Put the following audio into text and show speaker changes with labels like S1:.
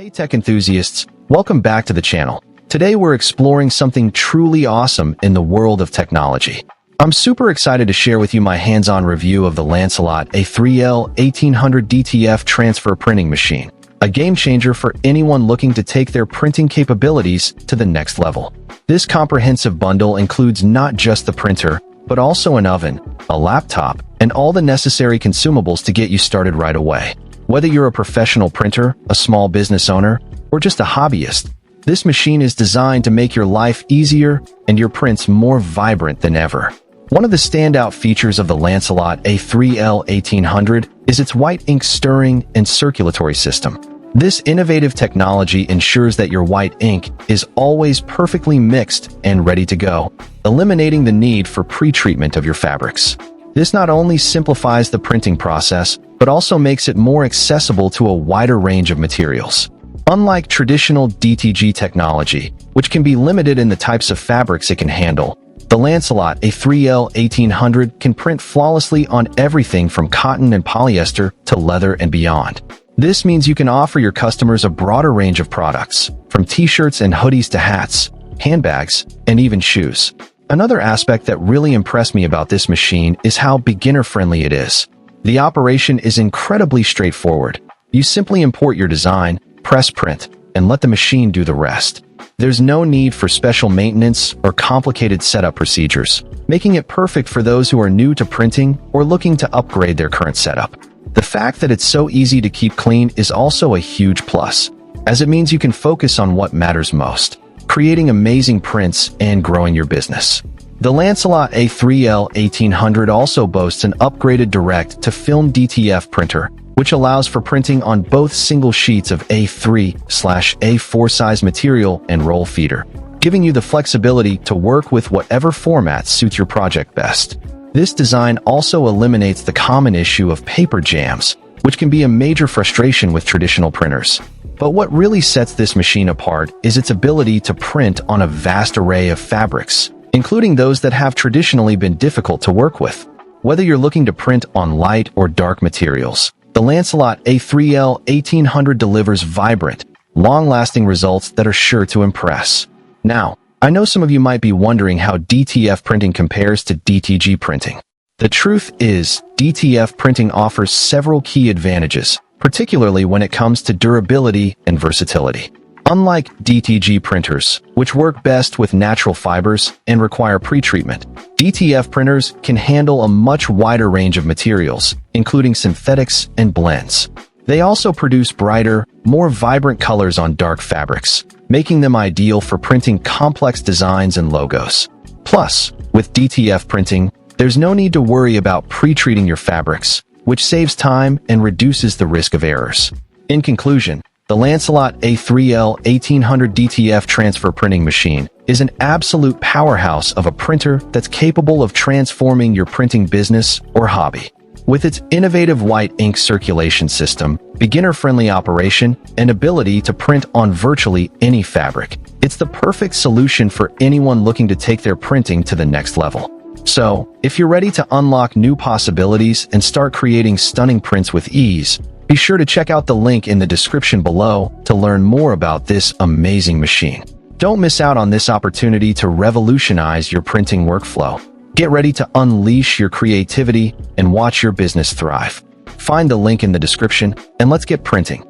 S1: Hey tech enthusiasts, welcome back to the channel. Today we're exploring something truly awesome in the world of technology. I'm super excited to share with you my hands-on review of the Lancelot A3 1800 DTF Transfer Printing Machine, a game changer for anyone looking to take their printing capabilities to the next level. This comprehensive bundle includes not just the printer, but also an oven, a laptop, and all the necessary consumables to get you started right away. Whether you're a professional printer, a small business owner, or just a hobbyist, this machine is designed to make your life easier and your prints more vibrant than ever. One of the standout features of the Lancelot A3 1800 is its white ink stirring and circulatory system. This innovative technology ensures that your white ink is always perfectly mixed and ready to go, eliminating the need for pre-treatment of your fabrics. This not only simplifies the printing process, but also makes it more accessible to a wider range of materials. Unlike traditional DTG technology, which can be limited in the types of fabrics it can handle, the Lancelot A3 1800 can print flawlessly on everything from cotton and polyester to leather and beyond. This means you can offer your customers a broader range of products, from t-shirts and hoodies to hats, handbags, and even shoes. Another aspect that really impressed me about this machine is how beginner-friendly it is. The operation is incredibly straightforward. You simply import your design, press print, and let the machine do the rest. There's no need for special maintenance or complicated setup procedures, making it perfect for those who are new to printing or looking to upgrade their current setup. The fact that it's so easy to keep clean is also a huge plus, as it means you can focus on what matters most: creating amazing prints and growing your business. The Lancelot A3 1800 also boasts an upgraded direct-to-film DTF printer, which allows for printing on both single sheets of A3/A4 size material and roll feeder, giving you the flexibility to work with whatever format suits your project best. This design also eliminates the common issue of paper jams, which can be a major frustration with traditional printers. But what really sets this machine apart is its ability to print on a vast array of fabrics, including those that have traditionally been difficult to work with. Whether you're looking to print on light or dark materials, the Lancelot A3 1800 delivers vibrant, long-lasting results that are sure to impress. Now, I know some of you might be wondering how DTF printing compares to DTG printing. The truth is, DTF printing offers several key advantages, particularly when it comes to durability and versatility. Unlike DTG printers, which work best with natural fibers and require pre-treatment, DTF printers can handle a much wider range of materials, including synthetics and blends. They also produce brighter, more vibrant colors on dark fabrics, making them ideal for printing complex designs and logos. Plus, with DTF printing, there's no need to worry about pre-treating your fabrics, which saves time and reduces the risk of errors. In conclusion, the Lancelot A3 1800 DTF Transfer Printing Machine is an absolute powerhouse of a printer that's capable of transforming your printing business or hobby. With its innovative white ink circulation system, beginner-friendly operation, and ability to print on virtually any fabric, it's the perfect solution for anyone looking to take their printing to the next level. So, if you're ready to unlock new possibilities and start creating stunning prints with ease, be sure to check out the link in the description below to learn more about this amazing machine. Don't miss out on this opportunity to revolutionize your printing workflow. Get ready to unleash your creativity and watch your business thrive. Find the link in the description and let's get printing.